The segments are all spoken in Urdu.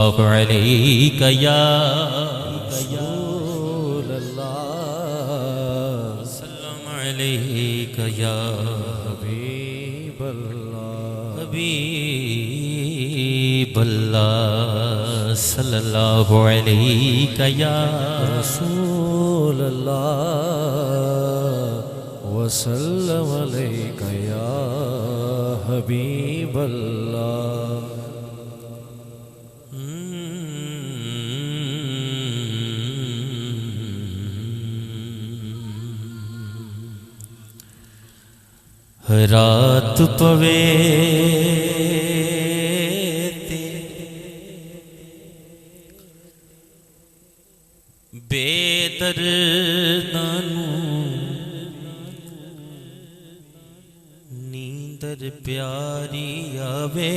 علیک یا رسول اللہ سلام علیک یا حبیب اللہ حبیب اللہ صلی اللہ علیک یا رسول اللہ وسلم علیک یا حبیب اللہ رات پوے بے دردانو نیندر پیاری آوے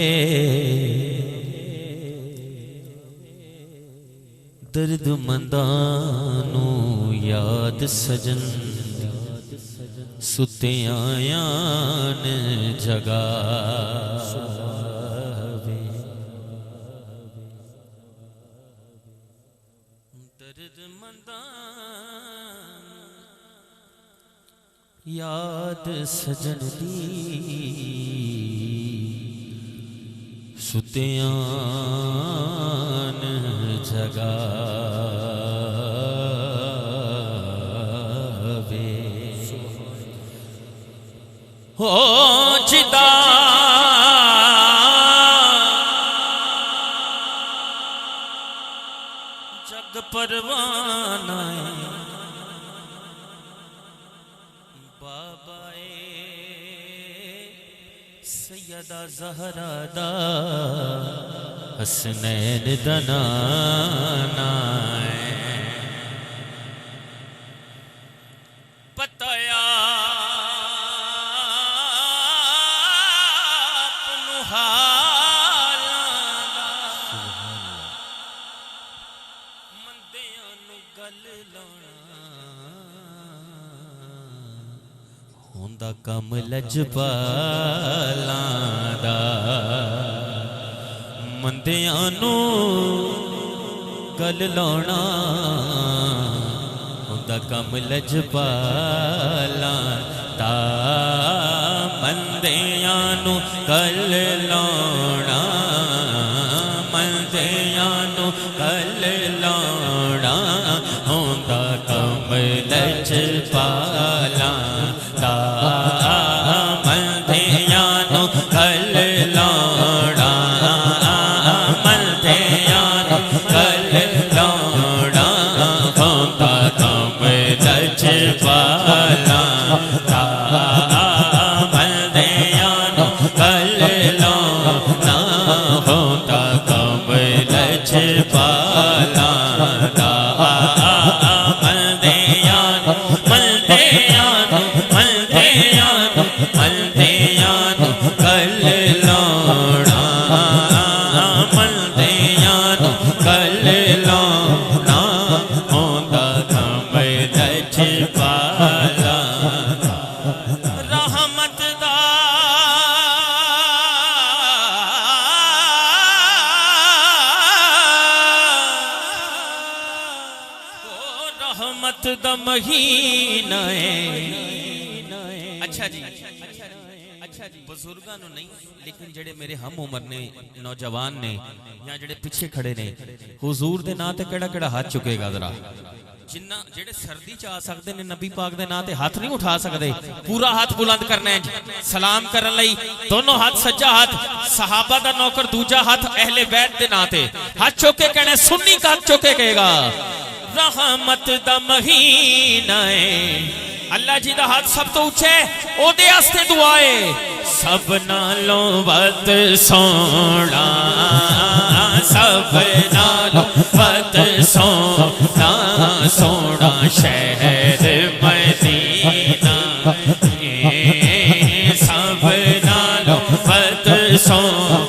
درد مندانو یاد سجن ستے آیان جگاوے درد مندان یاد سجن دی ستے آن جگاوے ہو جدا جگ پروانہ بابا سیدہ زہرا دا حسنین دا نانا پتایا ہوندا کم لجپالاں دا مندیاں نو گل لاؤنا ہوندا کم لجپالاں دا مندیاں نو گل لاؤنا مندیاں نو گل لاؤنا ہوندا کم لجپالاں مندیانو کل لاؤنا مندیانو کل لاؤنا ہوندا کم لجپالاں مندیانو کل لاؤنا ہوندا کم لجپالاں رحمت دا مہینہ ہے اچھا جی بزرگاں نو نہیں لیکن جڑے میرے ہم عمر نے نوجوان نے یا جڑے پیچھے کھڑے نے حضور دے نا تے کڑا کڑا ہاتھ چکے گا ذرا جنہ جڑے سردی چاہ سکتے نے نبی پاک دے نا تے ہاتھ نہیں اٹھا سکتے پورا ہاتھ بلند کرنا ہے سلام کرن لئی دونوں ہاتھ سجا ہاتھ صحابہ دا نوکر دوجا ہاتھ اہل بیت دے نا تے ہاتھ چوکے کہنے سنی کا ہاتھ چوکے کہے گا رحمت دا مہینہ ہے اللہ جی دا ہاتھ سب تو اچھے او دے آستے دعائے سب نالوں ود سونا سب نالوں ود سونا سونا شہر مدینہ سب نالوں ود سونا